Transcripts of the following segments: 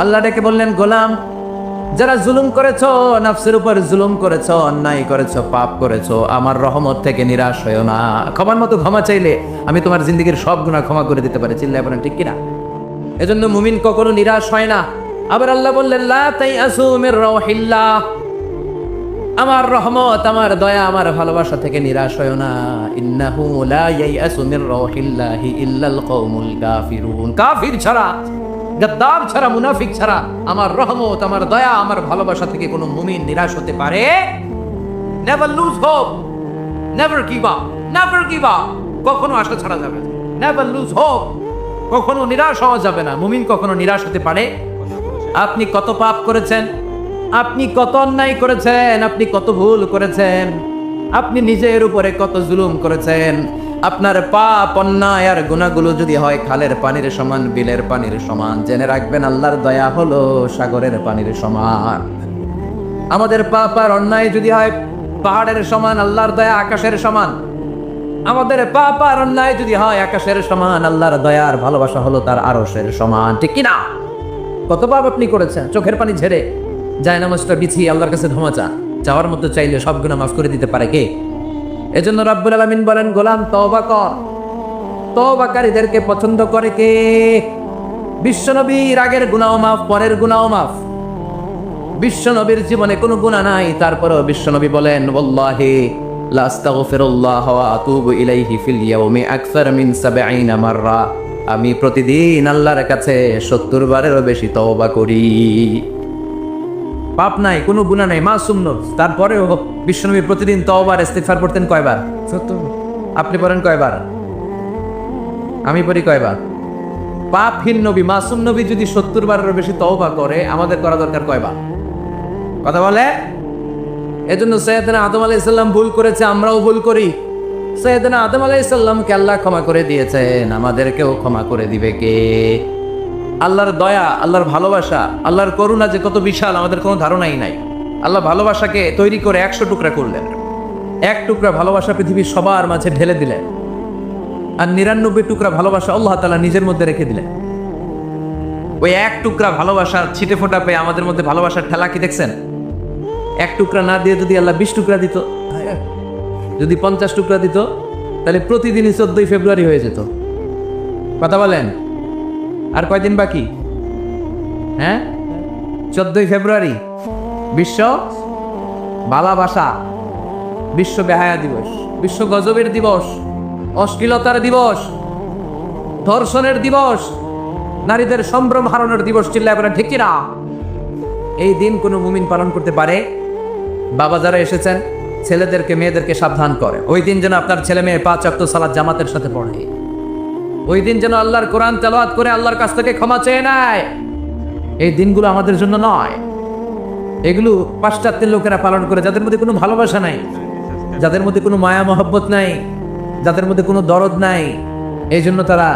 আল্লাহ ডেকে বললেন, গোলাম, যারা জুলুম করেছো, নফসের উপর জুলুম করেছো, অন্যায় করেছো, পাপ করেছো, আমার রহমত থেকে নিরাশ হয়েও না। ক্ষমার মতো ক্ষমা চাইলে আমি তোমার জিন্দগির সব গুনাহ ক্ষমা করে দিতে পারি। চিল্লায় বলেন ঠিক কিনা? এজন্য মুমিন কখনো নিরাশ হয় না। আবার আল্লাহ বললেন, লা তাইআসু মির রাউহিল্লাহ, আমার রহমত, আমার দয়া, আমার ভালোবাসা থেকে নিরাশ হয়ো না। ইন্নাহু লা ইয়াইআসু মির রাউহিল্লাহি ইল্লাল কওমুল কাফিরুন, কাফির ছাড়া, গাদ্দার ছাড়া, মুনাফিক ছাড়া আমার রহমত, আমার দয়া, আমার ভালোবাসা থেকে কোনো মুমিন নিরাশ হতে পারে। Never lose hope, never give up, never give up, কখনো আশা ছাড়া যাবে না। নেভার লুজ হোপ, কখনো নিরাশ হওয়া যাবে না। মুমিন কখনো নিরাশ হতে পারে। আপনি কত পাপ করেছেন, আপনি কত অন্যায় করেছেন, আপনি কত ভুল করেছেন, আপনি নিজের উপরে কত জুলুম করেছেন। আপনার পাপ, অন্যায় আর গুনাহগুলো যদি হয় খালের পানির সমান, বিলের পানির সমান, জেনে রাখবেন আল্লাহর দয়া হলো সাগরের পানির সমান। আমাদের পাপ আর অন্যায় যদি হয় পাহাড়ের সমান, আল্লাহর দয়া আকাশের সমান। আমাদের পাপ আর অন্যায় যদি হয় আকাশের সমান, আল্লাহর দয়া আর ভালোবাসা হলো তার আরশের সমান। ঠিক কিনা? কত পাপ আপনি করেছেন, চোখের পানি ঝেড়ে জায়নামাজটা বিছিয়ে আল্লাহর কাছে ক্ষমা চান। চাওয়ার মতো চাইলে সব গুনাহ মাফ করে দিতে পারে কে? এজন্য রাব্বুল আলামিন বলেন, গোলাম তওবা কর। তওবাকারীদেরকে পছন্দ করে কে? বিশ্বনবীর আগের গুনাহ মাফ, পরের গুনাহ মাফ। বিশ্বনবীর জীবনে কোনো গুনাহ নাই, তারপরেও বিশ্বনবী বলেন, ওয়াল্লাহি লা আস্তাগফিরুল্লাহ ওয়া আতুবু ইলাইহি ফিল ইয়াউমি আকসার মিন ৭০ মাররা। আমি প্রতিদিন আল্লাহর কাছে ৭০ বারেরও বেশি তওবা করি। পাপ নাই, কোনো গুনাহ নাই, মাসুম নফস, তারপরেও বিশ্বনবী প্রতিদিন তওবা আর ইস্তিগফার করতেন কয়বার? ৭০। আপনি পড়েন কয়বার? আমি পড়ি কয়বার? পাপহীন নবী, মাসুম নবী যদি ৭০ বারেরও বেশি তওবা করে, আমাদের করা দরকার কয়বার? কথা বলে। এজন্য সাইয়েদনা আদম আলাইহিস সালাম ভুল করেছে, আমরাও ভুল করি। সাইয়েদনা আদম আলাইহিস সালামকে আল্লাহ ক্ষমা করে দিয়েছেন, আমাদেরকেও ক্ষমা করে দিবে কে? আল্লাহর দয়া, আল্লাহর ভালোবাসা, আল্লাহর করুণা যে কত বিশাল আমাদের কোনো ধারণাই নাই। আল্লাহ ভালোবাসাকে তৈরি করে ১০০ টুকরা করলেন। এক টুকরা ভালোবাসা পৃথিবীর সবার মাঝে ঢেলে দিলেন, আর ৯৯ টুকরা ভালোবাসা আল্লাহ তাআলা নিজের মধ্যে রেখে দিলেন। ওই এক টুকরা ভালোবাসার ছিটে ফোটা পেয়ে আমাদের মধ্যে ভালোবাসার ঠেলা কি দেখছেন? এক টুকরা না দিয়ে যদি আল্লাহ ২০ টুকরা দিত, যদি ৫০ টুকরা দিত, তাহলে প্রতিদিনই ১৪ই ফেব্রুয়ারি হয়ে যেত। কথা বলেন। আর কয়দিন বাকি? হ্যাঁ, ১৪ই ফেব্রুয়ারি বিশ্ব ভালোবাসা, বিশ্ব বেহায়া দিবস, বিশ্ব গজবের দিবস, অশ্লীলতার দিবস, ধর্ষণের দিবস, নারীদের সম্ভ্রম হারানোর দিবস। চিল্লায় বলেন ঠিক কিনা? এই দিন কোনো মুমিন পালন করতে পারে? বাবা যারা এসেছেন, ছেলেদেরকে মেয়েদেরকে সাবধান করে, ওই দিন যেন আপনার ছেলে মেয়ে ৫ ওয়াক্ত সালাত জামাতের সাথে পড়ে। ওই দিন যেন আল্লাহর কোরআন তেলাওয়াত করে আল্লাহর কাছ থেকে ক্ষমা চেয়ে নেয়। এই দিনগুলো আমাদের জন্য নয়, এগুলো পাশ্চাত্যের লোকেরা পালন করে, যাদের মধ্যে কোনো ভালোবাসা নাই, যাদের মধ্যে কোনো মায়া মহব্বত নাই, যাদের মধ্যে কোনো দরদ নাই। এই জন্য তারা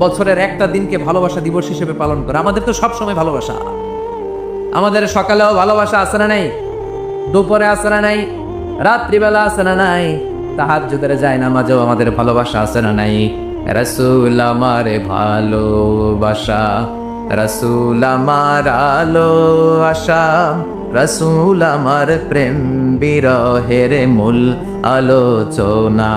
বছরের একটা দিনকে ভালোবাসা দিবস হিসেবে পালন করে। আমাদের তো সবসময় ভালোবাসা, আমাদের সকালেও ভালোবাসা আছে না নাই? দুপুরে আছে না নাই? রাত্রিবেলা আছে না নাই? তাহাজ্জুদের যায় নামাজেও আমাদের ভালোবাসা আছে না নাই? রাসূল আমার ভালোবাসা, রাসূল আমার আলো আশা, রাসূল আমার প্রেম বিরহের মূল আলোচনা,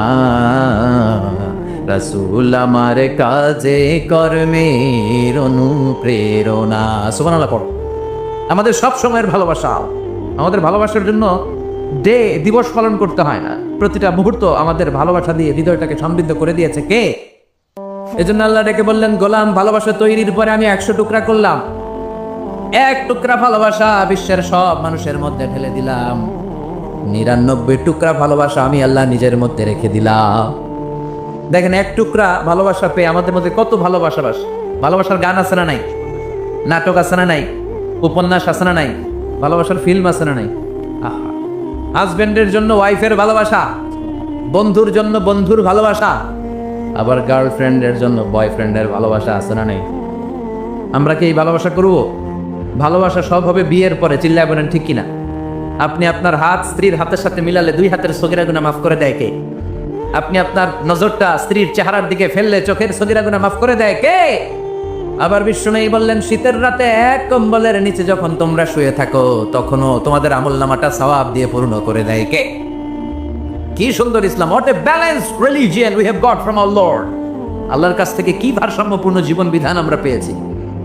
রাসূল আমার কাজে কর্মের অনুপ্রেরণা। সুবহানাল্লাহ পড়ো। আমাদের সব সময়ের ভালোবাসা, আমাদের ভালোবাসার জন্য দিবস পালন করতে হয় না। প্রতিটা মুহূর্ত আমাদের ভালোবাসা দিয়ে হৃদয়টাকে সমৃদ্ধ করে দিয়েছে কে? এজন্য আল্লাহ ডেকে বললেন, গোলাম, ভালোবাসা তৈরির পরে আমি ১০০ টুকরা করলাম। এক টুকরা ভালোবাসা বিশ্বের সব মানুষের মধ্যে ঢেলে দিলাম। ৯৯ টুকরা ভালোবাসা আমি আল্লাহ নিজের মধ্যে রেখে দিলাম। দেখেন, এক টুকরা ভালোবাসা পেয়ে আমাদের মধ্যে কত ভালোবাসা। ভালোবাসার গান আছে না নাই? নাটক আছে না নাই? উপন্যাস আছে না নাই? ভালোবাসার ফিল্ম আছে না নাই? হাজবেন্ডের জন্য ওয়াইফের ভালোবাসা, বন্ধুর জন্য বন্ধুর ভালোবাসা, আবার গার্লফ্রেন্ডের জন্য বয়ফ্রেন্ডের ভালোবাসা আছে না নাই? আমরা কি এই ভালোবাসা করব? ভালোবাসা সব হবে বিয়ের পরে। চিল্লায় বলেন ঠিক কিনা? আপনি আপনার হাত স্ত্রীর হাতের সাথে মিলালে ২ হাতের সগীরা গুনাহ মাফ করে দেয় কে? আপনি আপনার নজরটা স্ত্রীর চেহারার দিকে ফেললে চোখের সগীরা গুনাহ মাফ করে দেয় কে? আবার বিষ্ণু বললেন, শীতের রাতে এক কম্বলের নিচে যখন তোমরা শুয়ে থাকো তখনও তোমাদের আমলনামাটা সওয়াব দিয়ে পূর্ণ করে দেয় কে? কি সুন্দর ইসলাম! What a balanced religion we have got from our lord. আল্লাহর কাছ থেকে কি ভারসাম্যপূর্ণ জীবন বিধান আমরা পেয়েছি।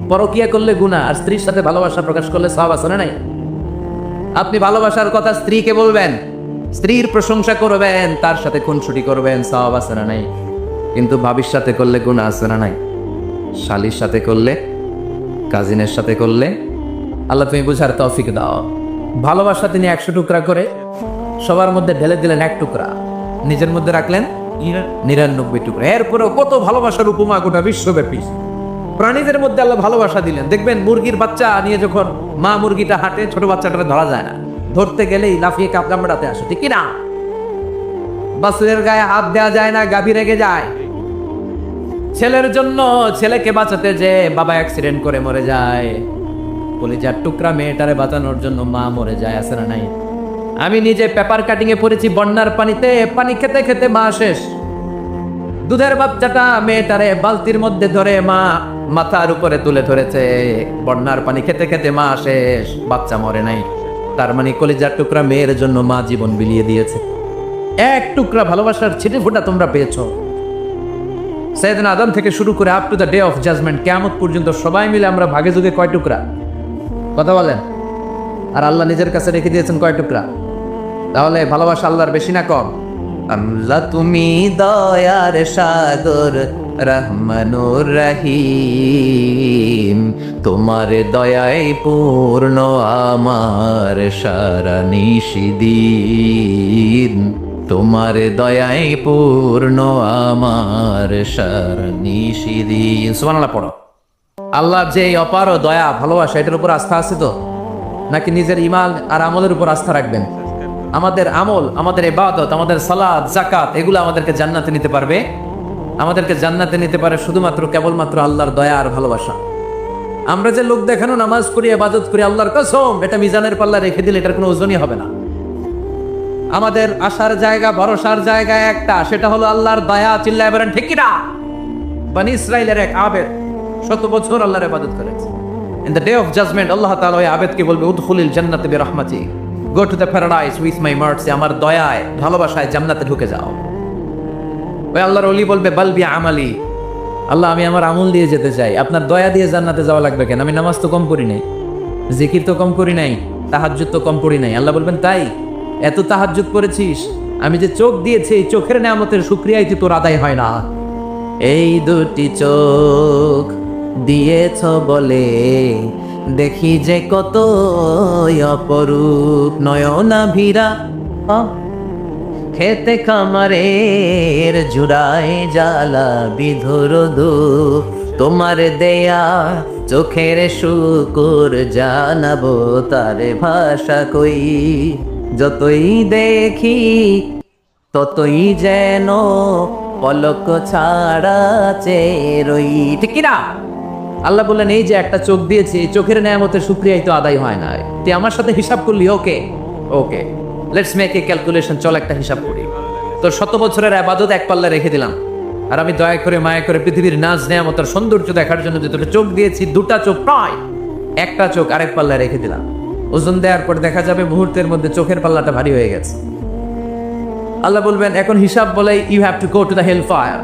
পরকিয়া করলে গুনাহ, আর স্ত্রীর সাথে ভালোবাসা প্রকাশ করলে সওয়াব আছে না নাই? আপনি ভালোবাসার কথা স্ত্রীকে বলবেন, স্ত্রীর প্রশংসা করবেন, তার সাথে খুনসুটি করবেন, সওয়াব আছে না নাই? কিন্তু ভাবির সাথে করলে গুনাহ আছে না নাই? শালির সাথে করলে, কাজিনের সাথে করলে, আল্লাহ তুমি বুঝার তৌফিক দাও। ভালোবাসা তিনি 100 টুকরা করে সবার মধ্যে ঢেলে দিলেন 1 টুকরা, নিজের মধ্যে রাখলেন 99 টুকরা। এরপরেও কত ভালোবাসার উপমা গোটা বিশ্বব্যাপী। প্রাণীদের মধ্যে আল্লাহ ভালোবাসা দিলেন। দেখবেন মুরগির বাচ্চা নিয়ে যখন মা মুরগিটা হাঁটে, ছোট বাচ্চাটা ধরা যায় না, ধরতে গেলেই লাফিয়ে কামড়াতে আসে, ঠিক কিনা? বাছুরের গায়ে হাত দেওয়া যায় না, গাভী রেগে যায়। ছেলের জন্য ছেলেকে বাঁচাতে যে বাবা অ্যাক্সিডেন্ট করে মরে যায়, কলিজার টুকরা মেয়েটারে বাঁচানোর জন্য মা মরে যায়, আছে না নাই? আমি নিজে পেপার কাটিং এ পড়েছি, বন্যার পানিতে পানি খেতে খেতে মা শেষ। দুধের বাচ্চাটা মেয়েটারে বালতির মধ্যে ধরে মা মাথার উপরে তুলে ধরেছে, বন্যার পানি খেতে খেতে মা শেষ, বাচ্চা মরে নাই। তার মানে কলিজার টুকরা মেয়ের জন্য মা জীবন বিলিয়ে দিয়েছে। 1 টুকরা ভালোবাসার ছিটে ফোঁটা তোমরা পেয়েছো। সাইয়েদনা আদম থেকে শুরু করে up to the day of judgement, কিয়ামত পর্যন্ত সবাই মিলে আমরা ভাগে যুগে কয় টুকরা? কথা বলেন। আর আল্লাহ নিজের কাছে রেখে দিয়েছেন কয় টুকরা? তাহলে ভালোবাসা আল্লাহর বেশি না কম? আল্লাহ তুমি দয়ার সাগর, রহমানুর রহিম, তোমার দয়ায় পূর্ণ আমার সারা নিশিদিন, তোমার দয়ায় পূর্ণ আমার সারা নিশিদিন। সুবহানাল্লাহ পড়ো। আল্লাহ যে অপার দয়া ভালোবাসা, এটার উপর আস্থা আছে তো? নাকি নিজের ঈমান আর আমলের উপর আস্থা রাখবেন? আমাদের আমল, আমাদের ইবাদত, আমাদের সালাত, যাকাত, এগুলো আমাদেরকে জান্নাতে নিতে পারবে? আমাদেরকে জান্নাতে নিতে পারে শুধুমাত্র কেবলমাত্র আল্লাহর দয়া আর ভালোবাসা। আমরা যে লোক দেখানো নামাজ করি, ইবাদত করি, আল্লাহর কসম এটা মিজানের পাল্লা রেখে দিলে এটার কোনো ওজনই হবে না। আমাদের আশার জায়গা, ভরসার জায়গা একটা, সেটা হলো আল্লাহর দয়া। চিল্লায় বলেন ঠিক কিনা? বনি ইসরাইলের এক আবেদ 100 বছর আল্লাহর ইবাদত করেছে। In the day of judgment Allah তাআলা ওই আবেদকে বলবে, উদখুলিল জান্নাতে বিরহমাতি, go to the paradise with my mercy, আমার দয়ায় ভালোবাসায় জান্নাতে ঢুকে যাও। ওই আল্লাহর ওলি বলবে, বাল বি আমালি, আল্লাহ আমি আমার আমল দিয়ে যেতে চাই, আপনার দয়া দিয়ে জান্নাতে যাওয়া লাগবে কেন? আমি নামাজ তো কম করি নাই, জিকির তো কম করি নাই, তাহাজ্জুদ তো কম করি নাই। আল্লাহ বলবেন, তাই এত তাহাজ্জুদ করেছিস, আমি যে চোখ দিয়েছি এই চোখের নেয়ামতের শুকরিয়াই তো তোর আদায় হয় না। এই 2টি চোখ দিয়েছ বলে দেখি যে কত অপরূপ, নয়না ভিরা খেতে খামারের জুড়ায় জ্বালা বিধুর দুঃখ, তোমার দেয়া চোখের শুকুর জানাবো তার ভাষা কই, যতই দেখি ততই যেন পলক ছাড়া চেরই, ঠিক কিনা? আল্লাহ বললেন, এই যে একটা চোখ দিয়েছি, চোখের নেয়ামতের শুকরিয়াই তো আদায় হয় না। তুই আমার সাথে হিসাব করলি, ওকে ওকে, লেটস মেক এ ক্যালকুলেশন, চল একটা হিসাব করি। তোর 100 বছরের ইবাদত এক পাল্লা রেখে দিলাম, আর আমি দয়া করে মায়া করে পৃথিবীর নাজ নেয়ামতের সৌন্দর্য দেখার জন্য যে তোকে চোখ দিয়েছি, 2টা চোখ নয়, একটা চোখ আরেক পাল্লা রেখে দিলাম। ওজন দেওয়ার পর দেখা যাবে মুহূর্তের মধ্যে চোখের পাল্লাটা ভারী হয়ে গেছে। আল্লাহ বলবেন, এখন হিসাব বলে you have to go to the hell fire,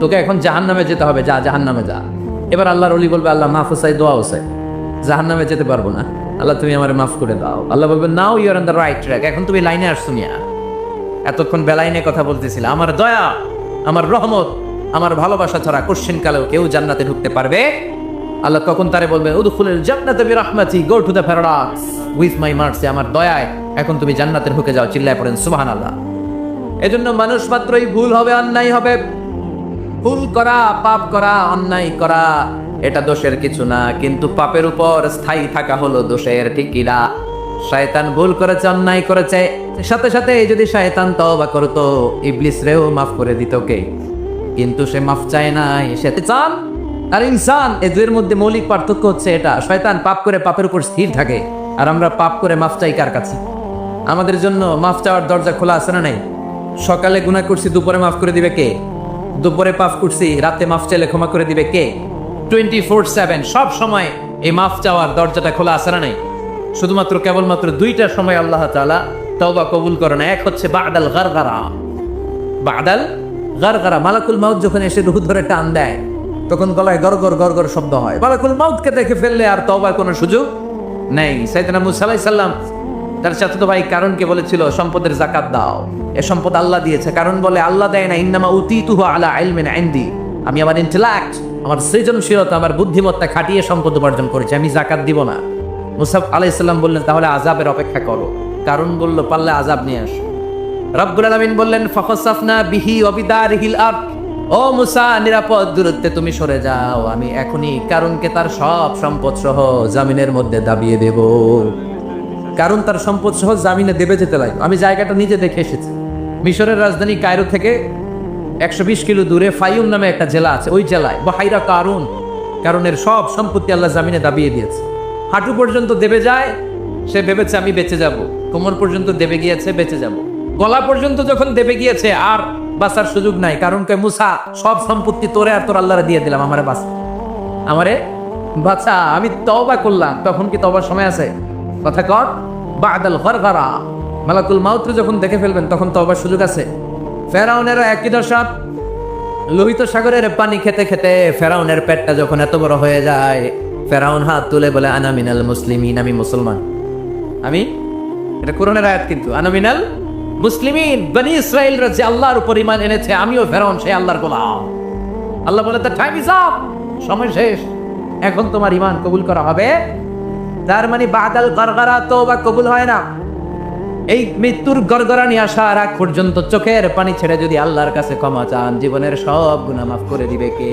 তোকে এখন জাহান্নামে যেতে হবে, যা জাহান্নামে যা। এবার আল্লাহর ওলি বলবে, আল্লাহ মাফ চাই, দোয়া চাই, জাহান্নামে যেতে পারবো না, আল্লাহ তুমি আমারে মাফ করে দাও। আল্লাহ বলবেন, now you are on the right track, এখন তুমি লাইনে আসছো মিয়া, এতক্ষণ বেলাইনে কথা বলতেছিল। আমার দয়া, আমার রহমত, আমার ভালোবাসা ছাড়া কোশ্চেন কালেও কেউ জান্নাতে ঢুকতে পারবে? আল্লাহ তখন তারে বলবে, উদখুলিল জান্নাতা বিরহমাতি, go to the paradise with my mercy, আমার দয়ায় এখন তুমি জান্নাতে ঢুকে যাও। চিল্লায় পড়েন সুবহানাল্লাহ। এজন্য মানুষ মাত্রই ভুল হবে, অন্যায় হবে। ভুল করা, পাপ করা, অন্যায় করা এটা দোষের কিছু না, কিন্তু পাপের উপর স্থায়ী থাকা হলো দোষের, ঠিক কিনা? শয়তান ভুল করেছে, অন্যায় করেছে, সাথে সাথে যদি শয়তান তওবা করতো, ইবলিস রেও মাফ করে দিত কে? কিন্তু সে মাফ চায় নাই, সে চান আর ইনসান, এই দুইয়ের মধ্যে মৌলিক পার্থক্য হচ্ছে এটা। শয়তান পাপ করে পাপের উপর স্থির থাকে, আর আমরা পাপ করে মাফ চাই কার কাছে? আমাদের জন্য মাফ চাওয়ার দরজা খোলা আছে না নাই? সকালে গুনাহ করছি, দুপুরে মাফ করে দিবে কে? দুপুরে পাপ করছি, রাতে মাফ চাইলে ক্ষমা করে দিবে কে? 24/7 সব সময় এই মাফ চাওয়ার দরজাটা খোলা আছে না নাই? শুধুমাত্র কেবলমাত্র দুইটা সময় আল্লাহ তাআলা তওবা কবুল করে না। এক হচ্ছে বাদাল গারগারা। বাদাল গারগারা, মালাকুল মাউত যখন এসে রূহ ধরে টান দেয় তখন গলায় গরগর গরগর শব্দ হয়। মালাকুল মাউতকে দেখে ফেললে আর তওবার কোনো সুযোগ নেই। সাইয়েদনা মুসা আলাইহিস সালাম তার চাচাতো ভাই কারণকে বলেছিল সম্পদের যাকাত দাও, এ সম্পদ আল্লাহ দিয়েছে। কারণ বলে আল্লাহ দেয় না, ইন্নামা উতীতুহু আলা ইলমিন ইনদি, আমি আমার ইন্টেলেক্ট, আমার সৃজনশীলতা, আমার বুদ্ধিমত্তা খাটিয়ে সম্পদ উপার্জন করেছি, আমি যাকাত দিব না। মুসা আলাইহিস সালাম বললেন তাহলে আযাবের অপেক্ষা করো। কারণ বলল পারলে আযাব নিয়ে আসো। রব্বুল আলামিন বললেন ফাখাসাফনা বিহি ওয়া বিদারিহিল আরদ, ও মুসা নিরাপদ দূরত্বে তুমি সরে যাও, আমি এখনই কারণকে তার সব সম্পদ সহ জামিনের মধ্যে দাবিয়ে দেব। কারণ তার সম্পদ সহ জামিনে দেবে যেতে লাগবে। আমি জায়গাটা নিজে দেখে এসেছি। মিশরের রাজধানী কায়রো থেকে 120 কিলো দূরে ফাইউম নামে একটা জেলা আছে, ওই জেলায় বাহাইরা কারুন, কারণের সব সম্পত্তি আল্লাহ জামিনে দাবিয়ে দিয়েছে। হাঁটু পর্যন্ত দেবে যায়, সে ভেবেছে আমি বেঁচে যাব। কোমর পর্যন্ত দেবে গিয়েছে, বেঁচে যাব। গলা পর্যন্ত যখন দেবে গিয়েছে আর বাঁচার সুযোগ নাই। কারণ কে মুসা সব সম্পত্তি তোরে আর তোর আল্লাহরে দিয়ে দিলাম, আমারে বাঁচা, আমারে বাঁচা, আমি তওবা করলাম। তখন কি তওবার সময় আছে? কথা কর, বাদাল গারগারা, মালাকুল মাউত যখন দেখে ফেলবেন তখন তওবার সুযোগ আছে। ফেরাউনেরও একই দশা। লোহিত সাগরের পানি খেতে খেতে ফেরাউনের পেটটা যখন এত বড় হয়ে যায়, ফেরাউন হাত তুলে বলে আনা মিনাল মুসলিমিন, আমি মুসলমান। আমি, এটা কোরআনের আয়াত কিন্তু, আনা মিনাল মুসলিমিন, বনি ইসরাইলরা যে আল্লাহর উপর ঈমান এনেছে, আমিও ফেরাউন সেই আল্লাহর গোলাম। আল্লাহ বলে দ্য টাইম ইজ আপ, সময় শেষ, এখন তোমার ঈমান কবুল করা হবে। তার মানে বাদাল গরগরা তওবা কবুল হয় না। এই মৃত্যুর গরগরানি আসার আগ পর্যন্ত চোখের পানি ছেড়ে যদি আল্লাহর কাছে ক্ষমা চান, জীবনের সব গুনাহ মাফ করে দিবে কে?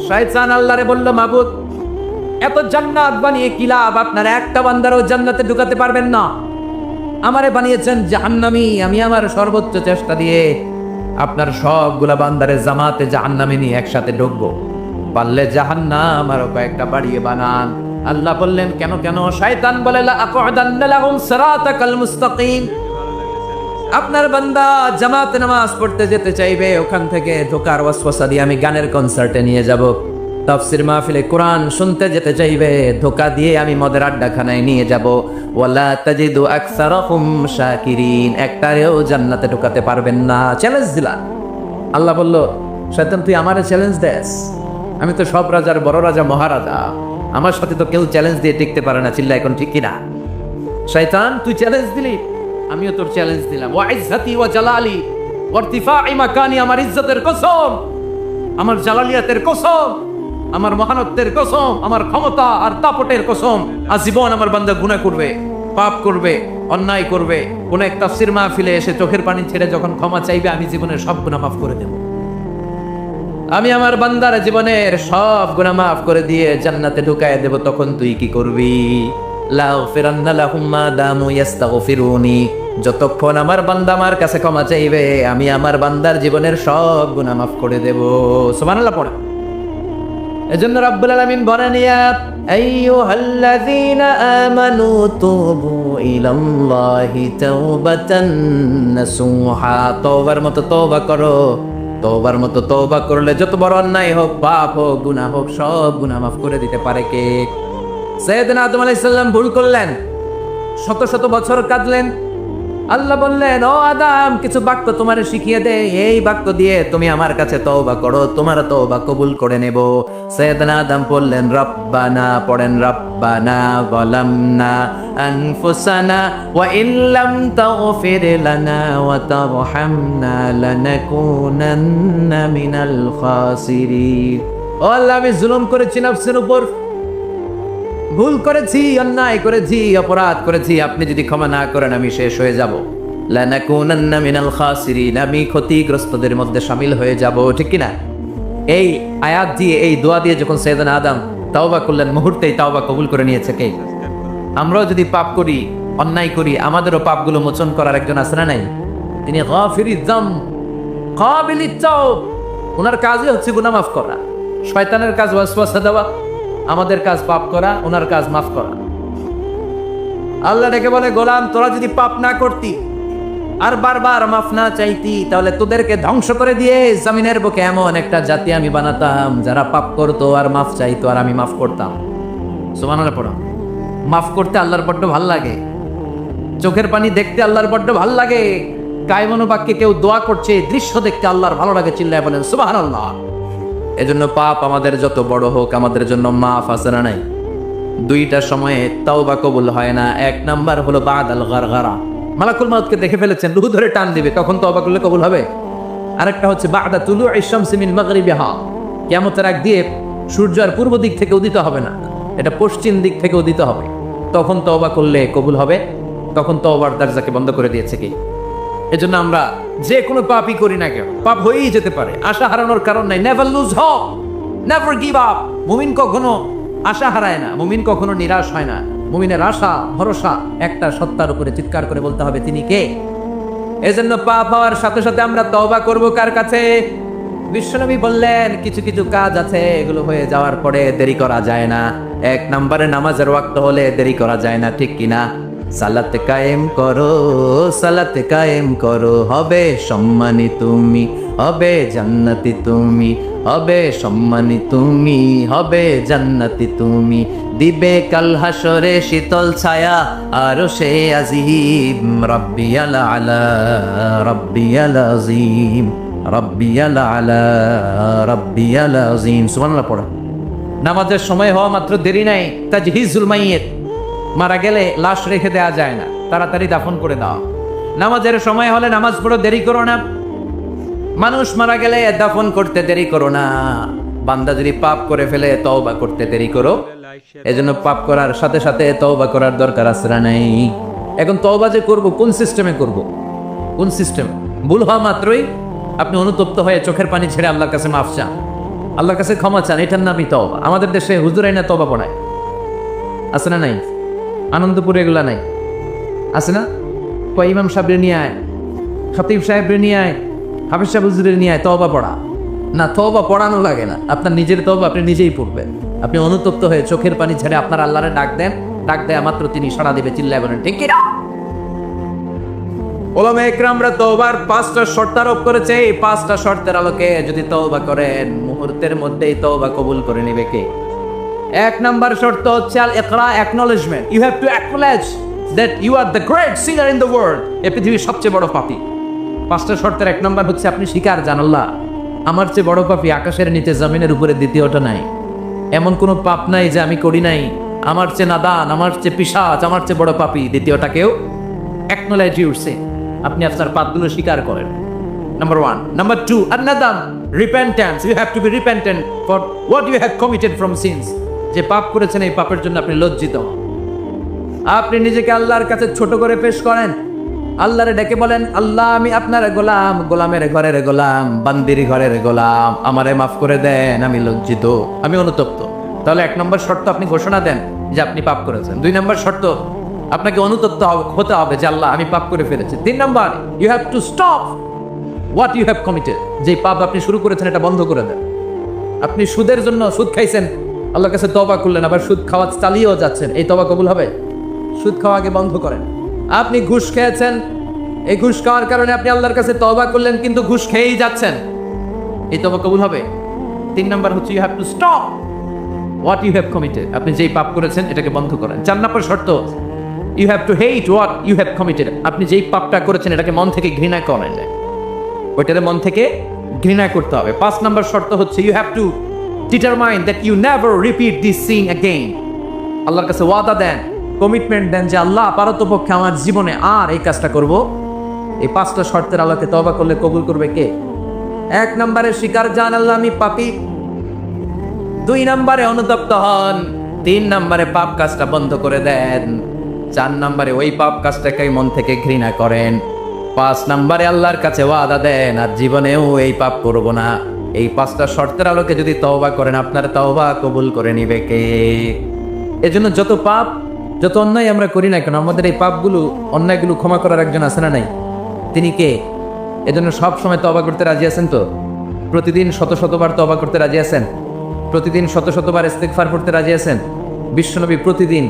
শয়তান আল্লাহরে বলল, মাবুদ এত জান্নাত বানিয়ে কি লাভ? আপনার একটা বান্দারও জান্নাতে ঢুকাতে পারবেন না। আমারে বানিয়েছেন জাহান্নামী, আমি আমার সর্বোচ্চ চেষ্টা দিয়ে আপনার সবগুলা বান্দারে জামাতে জাহান্নামে নিয়ে একসাথে ঢুকবো। পারলে জাহান্নাম আরো কয়েকটা বাড়িয়ে বানান। আল্লাহ বললেন কেন কেন? শয়তান বলে লা আকুদান্না লাহুম সিরাতাকাল মুস্তাকিম, আপনার বান্দা জামাতে নামাজ পড়তে যেতে চাইবে, ওখান থেকে ঢোকার ওয়াসওয়াসা দিয়ে আমি গানের কনসার্টে নিয়ে যাব। তাফসীর মাহফিলে কোরআন শুনতে যেতে চাইবে, ধোকা দিয়ে আমি মদের আড্ডাখানায় নিয়ে যাব। ওয়ালা তাজিদু আকসারাহুম শাকিরিন, একটারেও জান্নাতে ঢোকাতে পারবেন না। চ্যালেঞ্জ দিলাম। আল্লাহ বলল, শয়তান তুই আমারে চ্যালেঞ্জ দেস? আমি তো সব রাজার বড় রাজা, মহারাজা, আমার সাথে তো কেউ চ্যালেঞ্জ দিয়ে টিকতে পারে না। চিল্লা এখন ঠিক কিনা? শয়তান তুই চ্যালেঞ্জ দিলি, আমিও তোর চ্যালেঞ্জ দিলাম। ওয়া ইজ্জতি ওয়া জালালি ওয়া ইরতিফাই মাকানি, আমার ইজ্জতের কসম, আমার জালালিয়াতের কসম, আমার মহানত্বের কসম, আমার ক্ষমতা আর দাপটের কসম, আজীবন আমার বান্দা গুনাহ করবে, পাপ করবে, অন্যায় করবে, কোন এক তাফসীর মাহফিলে এসে চোখের পানি ছেড়ে যখন ক্ষমা চাইবে, আমি জীবনের সব গুনাহ মাফ করে দেব। আমি আমার বান্দার জীবনের সব গুনাহ মাফ করে দিয়ে জান্নাতে ঢুকায় দেব। তখন তুই কি করবি? লাগফিরান্না লাহুম মা দামু ইস্তাগফিরুনি, যতক্ষণ আমার বান্দা আমার কাছে ক্ষমা চাইবে, আমি আমার বান্দার জীবনের সব গুনাহ মাফ করে দেব। সুবহানাল্লাহ পড়ে। এজন্য রাব্বুল আলামিন বলেন, ইয়া আইয়ুহাল্লাযীনা আমানু তুবু ইলাল্লাহি তাওবাতান নাসুহা, তওবার মতো তওবা করো। তওবার মতো তওবা করলে যত বড় অন্যায় হোক, পাপ হোক, গুনাহ হোক, সব গুনাহ মাফ করে দিতে পারে কে? সাইয়েদনা আদম আলাইহিস সালাম ভুল করলেন, শত শত বছর কাঁদলেন। আল্লাহ বললেন, ও আদম, কিছু বাক্য তোমারে শিখিয়ে দে, এই বাক্য দিয়ে তুমি আমার কাছে তওবা করো, তোমার তওবা কবুল করে নেব। সাইয়েদনা আদম বললেন রব্বানা, পড়েন রব্বানা যালামনা আনফুসানা ওয়া ইল্লাম তাগফির লানা ওয়া তারহামনা লানাকুনান্না মিনাল খাসিরিন। ও আল্লাহ, আমি জুলুম করেছি নফসের উপর, ভুল করেছি, অন্যায় করেছি, অপরাধ করেছি, আপনি যদি ক্ষমা না করেন আমি শেষ হয়ে যাব। লানাকুনান্না মিনাল খাসিরিন, আমি ক্ষতিগ্রস্তদের মধ্যে শামিল হয়ে যাব। ঠিক কি না? এই আয়াত দিয়ে, এই দোয়া দিয়ে যখন সাইয়েদনা আদম তাওবা করলেন, মুহূর্তেই তাওবা কবুল করে নিয়েছে কে? আমরাও যদি পাপ করি, অন্যায় করি, আমাদেরও পাপগুলো মোচন করার একজন আছে না নাই? তিনি গাফিরিয যাম, কাবিলিত তাওব। ওনার কাজই হচ্ছে গুনাহ মাফ করা। শয়তানের কাজ ওয়াসওয়াসা দেওয়া, আমাদের কাজ পাপ করা, ওনার কাজ মাফ করা। আল্লাহ ডেকে বলে, গোলাম তোরা যদি পাপ না করতি, আর বারবার মাফ না চাইতি, তাহলে তোদেরকে ধ্বংস করে দিয়ে জমিনের বুকে এমন একটা জাতি আমি বানাতাম যারা পাপ করতো আর মাফ চাইতো, আর আমি মাফ করতাম। সুবহানাল্লাহ পড়ো। মাফ করতে আল্লাহর বড্ড ভাল লাগে, চোখের পানি দেখতে আল্লাহর বড্ড ভাল লাগে, কায়মনোবাক্যে কেউ দোয়া করছে দৃশ্য দেখতে আল্লাহর ভালো লাগে, চিল্লায় বলেন সুবহানাল্লাহ। এজন্য পাপ আমাদের যত বড় হোক আমাদের জন্য মাফ আছে না নাই? দুইটা সময়ে তাওবা কবুল হয় না। এক নাম্বার হলো বাদাল গারগারা, মালাকুল মাউতকে দেখে ফেলেছেন, রূহ ধরে টান দিবে, তখন তওবা করলে কবুল হবে। আরেকটা হচ্ছে বাদা তুলুই শামসি মিন মাগরিবিহা, কিয়ামতের আগ দিয়ে সূর্য আর পূর্ব দিক থেকে উদিত হবে না, এটা পশ্চিম দিক থেকে উদিত হবে, তখন তওবা করলে কবুল হবে। তখন তওবার দরজাকে বন্ধ করে দিয়েছে কি? এজন্য আমরা যে কোনো পাপই করি না কেন, পাপ হয়েই যেতে পারে, আশা হারানোর কারণ নাই। Never lose hope, never give up. মুমিন কখনো আশা হারায় না, মুমিন কখনো নিরাশ হয় না। মুমিনের আশা ভরসা একটা সত্তার উপরে, চিৎকার করে বলতে হবে তিনি কে। এজন্য পাপ হওয়ার সাথে সাথে আমরা তওবা করব কার কাছে? বিশ্বনবী বললেন কিছু কিছু কাজ আছে এগুলো হয়ে যাওয়ার পরে দেরি করা যায় না। এক নম্বরে নামাজের ওয়াক্ত হলে দেরি করা যায় না, ঠিক কিনা? সালাত কায়েম করো, সালাত কায়েম করো, হবে সম্মানী তুমি, হবে জান্নাতি তুমি, হবে সম্মানী তুমি, হবে জান্নাতি তুমি, দিবে কাল হাসরে শীতল ছায়া আরো সে আজিম, রব্বিয়াল আলা, রব্বিয়াল আজিম, রব্বিয়াল আলা, রব্বিয়াল আজিম। সুবহানাল্লাহ পড়া। নামাজের সময় হওয়া মাত্র দেরি নাই, তাজহিজুল মাইয়িত, মারা গেলে লাশ রেখে দেওয়া যায় না, তাড়াতাড়ি দাফন করে দাও। নামাজের সময় হলে নামাজ পড়ো, দেরি করো না। মানুষ মারা গেলে দাফন করতে দেরি করো না। বান্দা যদি পাপ করে ফেলে তওবা করতে দেরি করো। এজন্য পাপ করার সাথে সাথে তওবা করার দরকার আছে না নাই? এখন তওবা যে করব কোন সিস্টেমে করব? কোন সিস্টেম? ভুল হওয়া মাত্রই আপনি অনুতপ্ত হয়ে চোখের পানি ছেড়ে আল্লাহর কাছে মাফ চান, আল্লাহর কাছে ক্ষমা চান, এটার নামই তওবা। আমাদের দেশে হুজুরাই না তওবা পড়ায়, আছে না নাই? আনন্দপুরে এগুলা নাই, আছে না? কয় ইমাম সাহেবরে নিয়ে আয়, খতিব সাহেবরে নিয়ে আয়, হাফিজ সাহেব হুজুরের নিয়ে আয়, তওবা পড়া। না, তওবা পড়ানো লাগে না, আপনার নিজের তওবা আপনি নিজেই পড়বেন। আপনি অনুতপ্ত হয়ে চোখের পানি ছেড়ে আপনার আল্লাহরে ডাক দেন, ডাক দেয়া মাত্র তিনি সাড়া দিবে, চিল্লায় বলেন ঠিক কি না? ওলামায়ে কেরামরা তওবার 5টা শর্ত আরোপ করেছে। এই 5টা শর্তের আলোকে যদি তওবা করেন মুহূর্তের মধ্যেই তওবা কবুল করে নেবে কে? এক নাম্বার শর্ত হচ্ছে আল ইকরা, acknowledgement. You have to acknowledge that you are the great sinner in the world. এই পৃথিবীর সবচেয়ে বড় পাপী। 5টা শর্তের এক নাম্বার হচ্ছে আপনি স্বীকার, জান আল্লাহ আমার চেয়ে বড় পাপী আকাশের নিচে জমিনের উপরে দ্বিতীয়টা নাই। এমন কোনো পাপ নাই যে আমি করি নাই, আমার চেয়ে নাদান, আমার চেয়ে পিশাচ, আমার চেয়ে বড় পাপী দ্বিতীয়টা কেউ। অ্যাকনলেজ ইউর সিন, আপনি আপনার পাপগুলো স্বীকার করেন। নাম্বার 1। নাম্বার 2, আন-নাদাম, repentance. You have to be repentant for what you have committed from sins. যে পাপ করেছেন এই পাপের জন্য আপনি লজ্জিত। আপনি নিজেকে আল্লাহর কাছে ছোট করে পেশ করেন, আল্লাহরে ডেকে বলেন আল্লাহ আমি আপনার গোলাম, গোলামের ঘরের গোলাম, বান্দির ঘরের গোলাম, আমারে মাফ করে দেন, আমি লজ্জিত, আমি অনুতপ্ত। তাহলে 1 নম্বর শর্ত আপনি ঘোষণা দেন যে আপনি পাপ করেছেন। 2 নম্বর শর্ত আপনাকে অনুতপ্ত হতে হবে যে আল্লাহ আমি পাপ করে ফেলেছি। 3 নম্বর, you have to stop what you have committed. যে পাপ আপনি শুরু করেছেন এটা বন্ধ করে দেন। আপনি সুদের জন্য সুদ খাইছেন, আল্লাহর কাছে তওবা করলেন, আবার সুদ খাওয়া চালিয়েও যাচ্ছেন, এই তওবা কবুল হবে? সুদ খাওয়া আগে বন্ধ করেন। আপনি ঘুষ খেয়েছেন, এই ঘুষ খাওয়ার কারণে আপনি আল্লাহর কাছে তওবা করলেন কিন্তু ঘুষ খেয়েই যাচ্ছেন, এই তওবা কবুল হবে? 3 নম্বর হচ্ছে you have to stop what you have committed. আপনি যেই পাপ করেছেন এটাকে বন্ধ করেন। 4 নম্বর শর্ত, you have to hate what you have committed. আপনি যেই পাপটা করেছেন এটাকে মন থেকে ঘৃণা করেন, ওইটাকে মন থেকে ঘৃণা করতে হবে। 5 নম্বর শর্ত হচ্ছে you have to determine that you never repeat this sin again. আল্লাহর কাছে ওয়াদা দেন, কমিটমেন্ট দেন যে আল্লাহ পারতপক্ষে আমার জীবনে আর এই কাজটা করব। এই 5টা শর্তের আলোকে তওবা করলে কবুল করবে কে? 1 নম্বরে স্বীকার, জান আল্লাহ আমি পাপী। 2 নম্বরে অনুতপ্ত হন। 3 নম্বরে পাপ কাজটা বন্ধ করে দেন। 4 নম্বরে ওই পাপ কাজটাকে মন থেকে ঘৃণা করেন। 5 নম্বরে আল্লাহর কাছে ওয়াদা দেন আর জীবনেও এই পাপ করব না। এই 5টা শর্তের আলোকে যদি তওবা করেন আপনার তওবা কবুল করে নিবে কে? এজন্য যত পাপ যত অন্যায় আমরা করি না কেন, আমাদের এই পাপগুলো অন্যায়গুলো ক্ষমা করার একজন আছে না নাই? তিনি কে? এজন্য সব সময় তওবা করতে রাজি আছেন তো? প্রতিদিন শত শতবার তওবা করতে রাজি আছেন? প্রতিদিন শত শতবার ইস্তেগফার করতে রাজি আছেন? বিশ্বনবী প্রতিদিন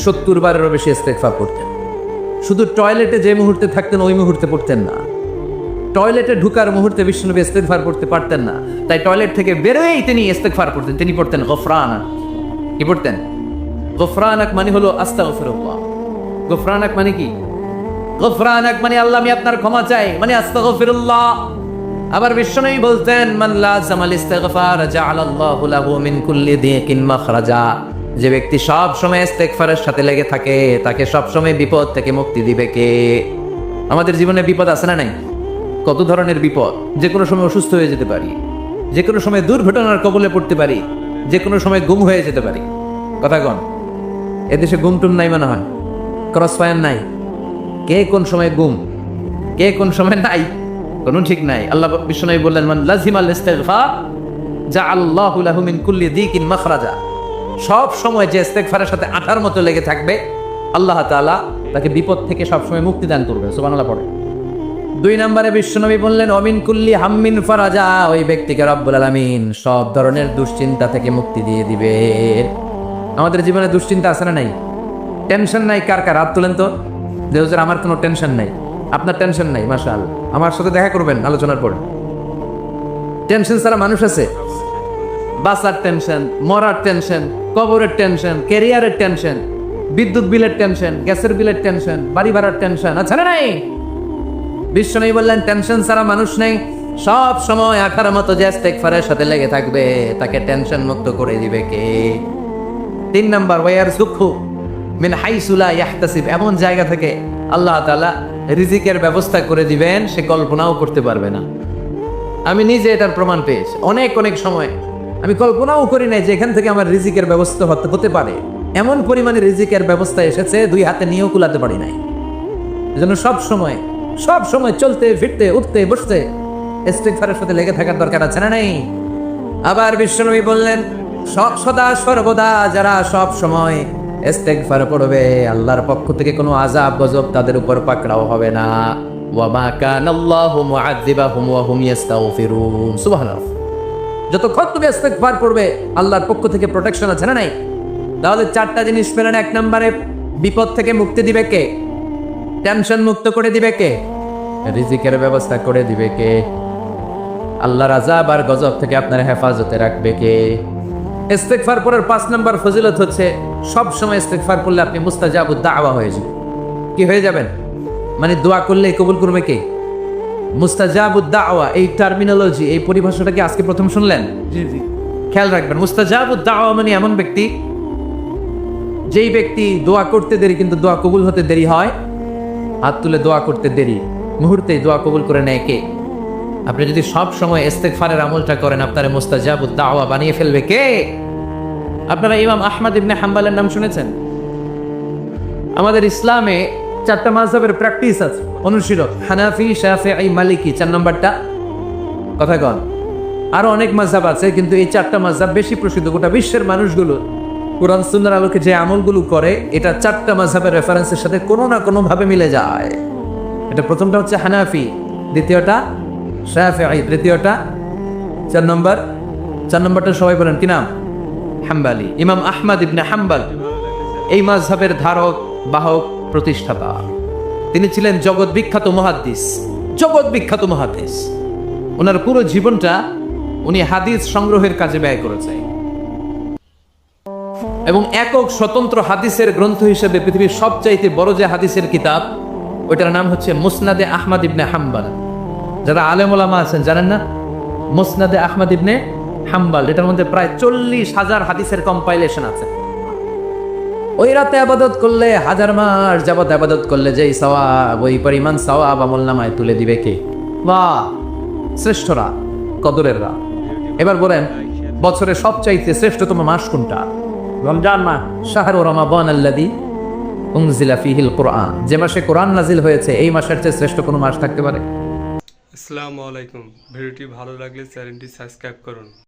70 বারেরও বেশি ইস্তেগফার করতেন। শুধু টয়লেটে যে মুহূর্তে থাকতেন ওই মুহূর্তে পড়তেন না, টয়লেটে ঢুকার মুহূর্তে বিশ্বনবী ইস্তেগফার পড়তে পারতেন না, তাই টয়লেট থেকে বেরোয়েই তিনি ইস্তেগফার পড়তেন। তিনি পড়তেন গফরানাক। কি পড়তেন? গফরানাক মানে হলো আস্তাগফিরুল্লাহ। গফরানাক মানে কি? গফরানাক মানে আল্লাহ আমি আপনার ক্ষমা চাই, মানে আস্তাগফিরুল্লাহ। আবার বিশ্বনবী বলতেন মান লাযামাল ইস্তিগফার জাআলাল্লাহু লাহু মিন কুল্লি দিকিন মাখরাজা। যে ব্যক্তি সব সময় ইস্তেগফারের সাথে লেগে থাকে তাকে সব সময় বিপদ থেকে মুক্তি দিবে কে? আমাদের জীবনে বিপদ আছে না নাই? কত ধরনের বিপদ! যে কোনো সময় অসুস্থ হয়ে যেতে পারি, যে কোনো সময় দুর্ঘটনার কবলে পড়তে পারি, যে কোনো সময় গুম হয়ে যেতে পারি। কথা কন, এদেশে গুম টুম নাই মনে হয়, ক্রস ফায়ার নাই। কে কোন সময় গুম, কে কোন সময় নাই, কোনো ঠিক নাই। আল্লাহ বিশ্বনবী বললেন মান লাযিমাল ইস্তিগফার জাআলাল্লাহু লাহু মিন কুল্লি দিকিন মাখরাজা। সব সময় যে ইস্তেগফারের সাথে আঠার মতো লেগে থাকবে আল্লাহ তাআলা তাকে বিপদ থেকে সব সময় মুক্তি দান করবে। সুবহানাল্লাহ পড়ে। 2 নম্বরে বিশ্বনবী বললেন অমিন কুল্লি হাম্মিন ফারাজা। ওই ব্যক্তিকে রব্বুল আলামিন সব ধরনের দুশ্চিন্তা থেকে মুক্তি দিয়ে দিবে। আমাদের জীবনে দুশ্চিন্তা আছে না নাই? টেনশন নাই কার কার? হাত তুলেন তো। যে হুজুর আমার কোনো টেনশন নাই। আপনার টেনশন নাই, মাশাআল্লাহ। আমার সাথে দেখা করবেন আলোচনার পরে। টেনশন ছাড়া মানুষ আছে? বাসার টেনশন, মরার টেনশন, কবরের টেনশন, ক্যারিয়ারের টেনশন, বিদ্যুৎ বিলের টেনশন, গ্যাসের বিলের টেনশন, বাড়ি ভাড়ার টেনশন, আছে না নাই? বিশ্বনবী বললেন টেনশন ছাড়া মানুষ নেই। সব সময় আখার মতো যে ইস্তেগফারের সাথে লেগে থাকবে তাকে টেনশন মুক্ত করে দিবে কে? 3 নাম্বার ওয়ায়ারযুকহু মিন হাইসু লা ইয়াহতাসিব। এমন জায়গা থেকে আল্লাহ তাআলা রিজিকের ব্যবস্থা করে দিবেন সে কল্পনাও করতে পারবে না। আমি নিজে এটার প্রমাণ পেয়েছি। অনেক অনেক সময় আমি কল্পনাও করি নাই যে এখান থেকে আমার রিজিকের ব্যবস্থা হতে পারে। এমন পরিমাণে রিজিকের ব্যবস্থা এসেছে 2 হাতে নিয়েও কুলাতে পারি নাই। এজন্য সব সময় চলতে ফিরতে উঠতে বসতে ইস্তিগফারের সাথে লেগে থাকার দরকার আছে না নাই? আবার বিশ্বনবী বললেন সদা সর্বদা যারা সব সময় ইস্তিগফার পড়বে আল্লাহর পক্ষ থেকে কোনো আযাব গজব তাদের উপর পাকড়াও হবে না। ওয়া মা কানাল্লাহু মুআযযিবাহুম ওয়া হুম ইস্তাগফিরুন। সুবহানাল্লাহ। যতক্ষণ তুমি ইস্তিগফার পড়বে আল্লাহর পক্ষ থেকে প্রোটেকশন আছে না নাই? তাহলে 4টা জিনিস পেলেন। 1 নম্বরে বিপদ থেকে মুক্তি দিবে কে? টেনশন মুক্ত করে দিবে কে? রিজিকের ব্যবস্থা করে দিবে কে? আল্লাহর আযাব আর গজব থেকে আপনার হেফাজতে রাখবে কে? ইস্তিগফার পড়ার 5 নম্বর ফজিলত হচ্ছে সব সময় ইস্তিগফার করলে আপনি মুস্তাজাবুদ দাওয়া হয়ে যাবেন। কি হয়ে যাবেন? মানে দোয়া করলে কবুল করবে কে? মুস্তাজাবুদ দাওয়া, এই টার্মিনোলজি, এই পরিভাষাটা কি আজকে প্রথম শুনলেন? জি জি, খেয়াল রাখবেন। মুস্তাজাবুদ দাওয়া মানে এমন ব্যক্তি যেই ব্যক্তি দোয়া করতে দেরি কিন্তু দোয়া কবুল হতে দেরি হয়। হাত তুলে দোয়া করতে দেরি, মুহূর্তেই দোয়া কবুল করে নেয় কে? আপনি যদি সব সময় ইস্তেগফারের আমলটা করেন আপনার মুস্তাজাবুদ দাওয়া বানিয়ে ফেলবে কে? আপনারা ইমাম আহমদ ইবনে হাম্বলের নাম শুনেছেন? আমাদের ইসলামে 4টা মাযহাবের প্র্যাকটিস আছে, অনুশীলন। হানাফি, শাফিঈ, মালিকি। 4 নম্বরটা কথা কন। আরো অনেক মাযহাব আছে কিন্তু এই 4টা মাযহাব বেশি প্রসিদ্ধ। গোটা বিশ্বের মানুষগুলো কোরআন সুন্নাহর আলোকে যে আমলগুলো করে এটা 4টা মাযহাবের রেফারেন্সের সাথে কোনো না কোনো ভাবে মিলে যায়। এটা প্রথমটা হচ্ছে হানাফি, দ্বিতীয়টা শাফিঈ, তৃতীয়টা 4 নম্বরটা সবাই বলেন কি নাম? হাম্বলি। ইমাম আহমদ ইবনে হাম্বল এই মাযহাবের ধারক বাহক প্রতিষ্ঠাতা। তিনি ছিলেন জগৎ বিখ্যাত মুহাদ্দিস। ওনার পুরো জীবনটা উনি হাদিস সংগ্রহের কাজে ব্যয় করেছেন এবং একক স্বতন্ত্র হাদিসের গ্রন্থ হিসেবে পৃথিবীর সবচাইতে বড় যে হাদিসের কিতাব ওইটার নাম হচ্ছে মুসনাদে আহমদ ইবনে হাম্বল। যারা আলেম ওলামা আছেন জানেন না মুসনাদে আহমদ ইবনে হাম্বল, এটার মধ্যে প্রায় 40,000 হাদিসের কম্পাইলেশন আছে। ওই রাতে আবাদত করলে 1000 মাস যাবত আবাদত করলে যেই সওয়াব ওই পরিমাণ সওয়াব আমলনামায় তুলে দিবে কে? বাহ, শ্রেষ্ঠরা, কদরের রাত। এবার বলেন বছরের সবচাইতে শ্রেষ্ঠতম মাস কোনটা? রমজান মাস। শাহরু রমাদান আল্লাযী উনজিলা ফীহিল কুরআন। যে মাসে কোরআন নাজিল হয়েছে এই মাসের চেয়ে শ্রেষ্ঠ কোনো মাস থাকতে পারে? আসসালামু আলাইকুম। ভিডিওটি ভালো লাগলে চ্যানেলটি সাবস্ক্রাইব করুন।